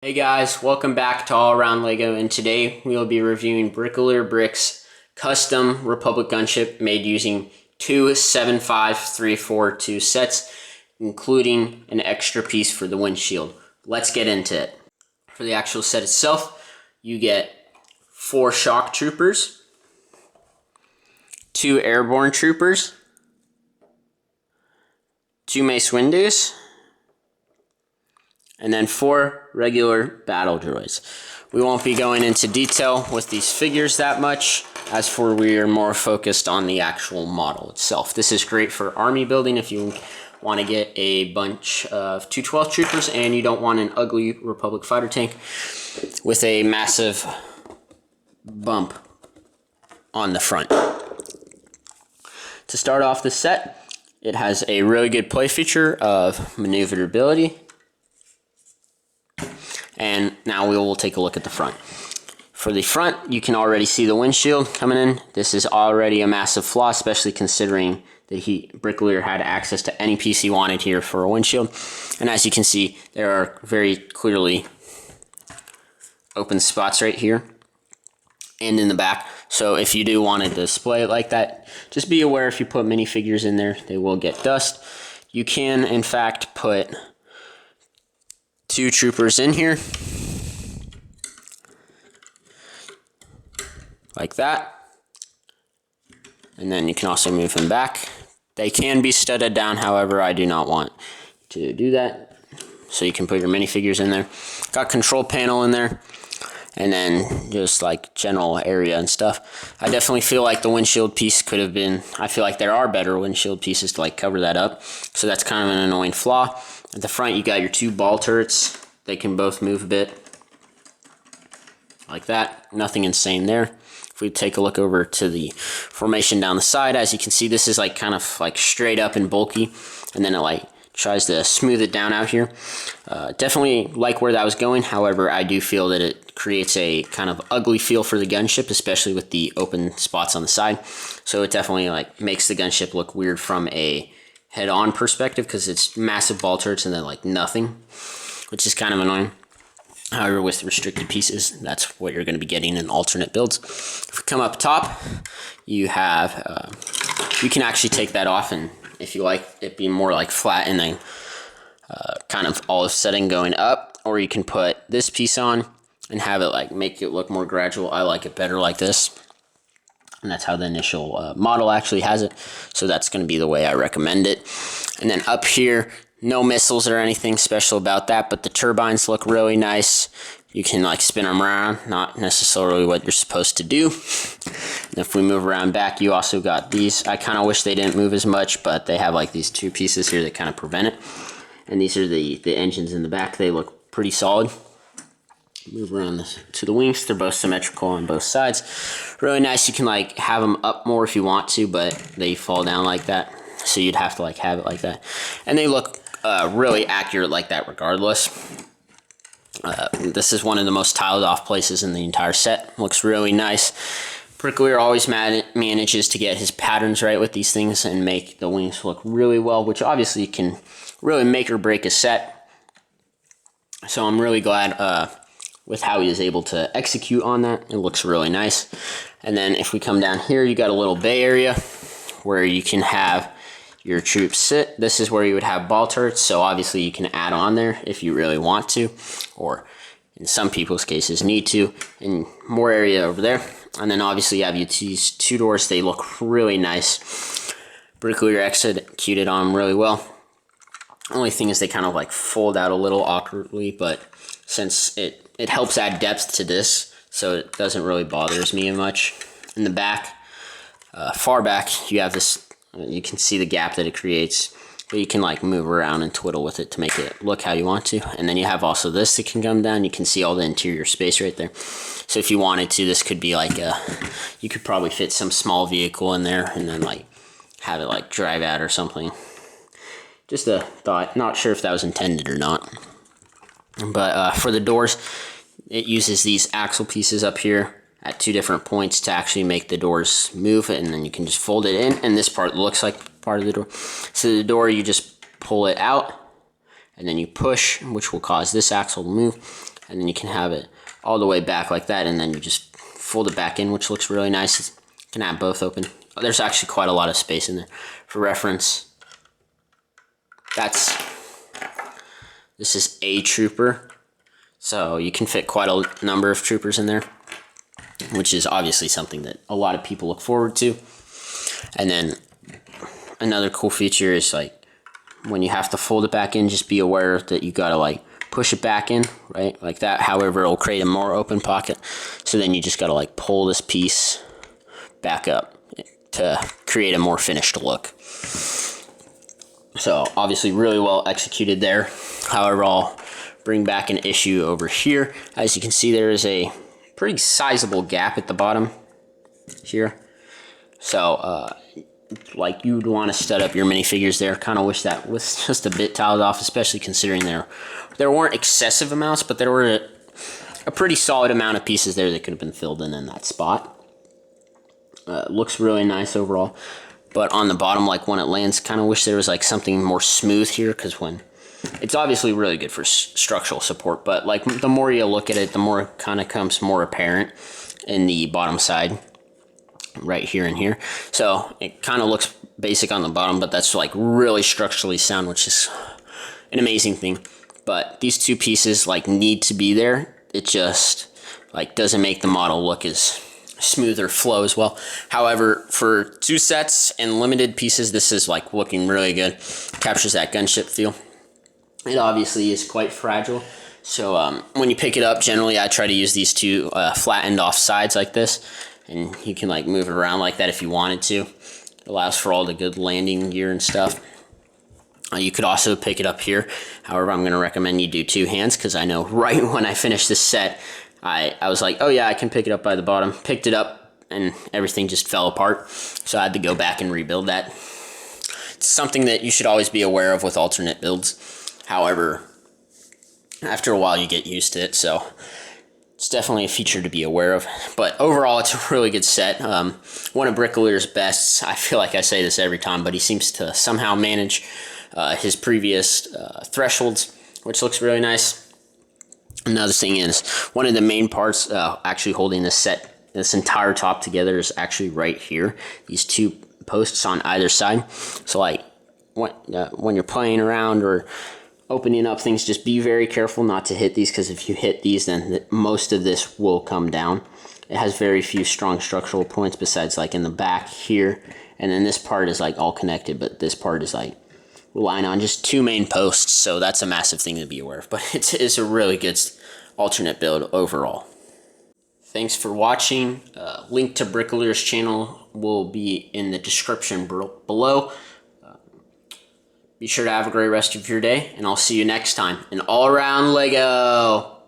Hey guys, welcome back to All Around Lego, and today we will be reviewing Bricoleur Bricks custom Republic gunship made using two 75342 sets, including an extra piece for the windshield. Let's get into it. For the actual set itself, you get 4 shock troopers, 2 airborne troopers, 2 mace windows, and then 4 regular battle droids. We won't be going into detail with these figures that much, as for we are more focused on the actual model itself. This is great for army building if you want to get a bunch of 212 troopers and you don't want an ugly Republic fighter tank with a massive bump on the front. To start off the set, it has a really good play feature of maneuverability. And now we will take a look at the front. For the front, you can already see the windshield coming in. This is already a massive flaw, especially considering that Bricoleur had access to any piece he wanted here for a windshield. And as you can see, there are very clearly open spots right here and in the back. So if you do want to display it like that, just be aware if you put minifigures in there, they will get dust. You can, in fact, put 2 troopers in here, like that, and then you can also move them back. They can be studded down, however, I do not want to do that. So you can put your minifigures in there. Got control panel in there, and then just like general area and stuff. I definitely feel like the windshield piece could have been, I feel like there are better windshield pieces to like cover that up. So that's kind of an annoying flaw. At the front, you got your 2 ball turrets. They can both move a bit like that. Nothing insane there. If we take a look over to the formation down the side, as you can see, this is like kind of like straight up and bulky, and then it like tries to smooth it down out here. Definitely like where that was going. However, I do feel that it creates a kind of ugly feel for the gunship, especially with the open spots on the side. So it definitely like makes the gunship look weird from a head-on perspective, because it's massive ball turrets and then like nothing, which is kind of annoying. However, with restricted pieces, that's what you're going to be getting in alternate builds. If we come up top, you have, you can actually take that off, and if you like it be more like flat and then kind of all of setting going up, or you can put this piece on and have it like make it look more gradual. I like it better like this. And that's how the initial model actually has it. So that's going to be the way I recommend it. And then up here, no missiles or anything special about that, but the turbines look really nice. You can like spin them around, not necessarily what you're supposed to do. And if we move around back, you also got these. I kind of wish they didn't move as much, but they have like these 2 pieces here that kind of prevent it. And these are the engines in the back. They look pretty solid. Move around to the wings. They're both symmetrical on both sides. Really nice. You can like have them up more if you want to, but they fall down like that. So you'd have to like have it like that. And they look really accurate like that regardless. This is one of the most tiled off places in the entire set. Looks really nice. Bricoleur always manages to get his patterns right with these things and make the wings look really well, which obviously can really make or break a set. So I'm really glad with how he is able to execute on that. It looks really nice. And then if we come down here, you got a little bay area where you can have your troops sit. This is where you would have ball turrets, so obviously you can add on there if you really want to, or in some people's cases need to, and more area over there. And then obviously you have these 2 doors. They look really nice. Bricoleur executed on them really well. Only thing is they kind of like fold out a little awkwardly, but since it helps add depth to this, so it doesn't really bother me much. In the back, far back, you have this. You can see the gap that it creates, but you can like move around and twiddle with it to make it look how you want to. And then you have also this that can come down. You can see all the interior space right there. So if you wanted to, this could be like you could probably fit some small vehicle in there and then like have it like drive out or something. Just a thought. Not sure if that was intended or not. But for the doors, it uses these axle pieces up here at 2 different points to actually make the doors move, and then you can just fold it in, and this part looks like part of the door. So the door, you just pull it out, and then you push, which will cause this axle to move, and then you can have it all the way back like that, and then you just fold it back in, which looks really nice. You can have both open. Oh, there's actually quite a lot of space in there. For reference, this is a trooper, so you can fit quite a number of troopers in there, which is obviously something that a lot of people look forward to. And then another cool feature is like when you have to fold it back in, just be aware that you gotta like push it back in, right? Like that. However, it'll create a more open pocket. So then you just gotta like pull this piece back up to create a more finished look. So obviously really well executed there. However, I'll bring back an issue over here. As you can see, there is a pretty sizable gap at the bottom here. So like you'd want to stud up your minifigures there. Kind of wish that was just a bit tiled off, especially considering there weren't excessive amounts, but there were a pretty solid amount of pieces there that could have been filled in that spot. Looks really nice overall, but on the bottom, like when it lands, kind of wish there was like something more smooth here, because when it's obviously really good for structural support, but like the more you look at it, the more it kind of comes more apparent in the bottom side. Right here and here, so it kind of looks basic on the bottom, but that's like really structurally sound, which is an amazing thing. But these two pieces like need to be there. It just like doesn't make the model look as smooth or flow as well. However, for 2 sets and limited pieces, this is like looking really good. Captures that gunship feel. It obviously is quite fragile, so when you pick it up, generally I try to use these two flattened off sides like this. And you can like move it around like that if you wanted to. It allows for all the good landing gear and stuff. You could also pick it up here. However, I'm going to recommend you do 2 hands, because I know right when I finished this set, I was like, oh yeah, I can pick it up by the bottom. Picked it up and everything just fell apart. So I had to go back and rebuild that. It's something that you should always be aware of with alternate builds. However, after a while you get used to it, so it's definitely a feature to be aware of. But overall, it's a really good set. One of Bricoleur's best. I feel like I say this every time, but he seems to somehow manage his previous thresholds, which looks really nice. Another thing is, one of the main parts actually holding this set, this entire top together, is actually right here. These 2 posts on either side. So like when you're playing around or opening up things, just be very careful not to hit these, because if you hit these, then most of this will come down. It has very few strong structural points besides like in the back here, and then this part is like all connected, but this part is like relying on just 2 main posts, so that's a massive thing to be aware of. But it's a really good alternate build overall. Thanks for watching. Link to Bricoleur's channel will be in the description below. Be sure to have a great rest of your day, and I'll see you next time in All Around Lego.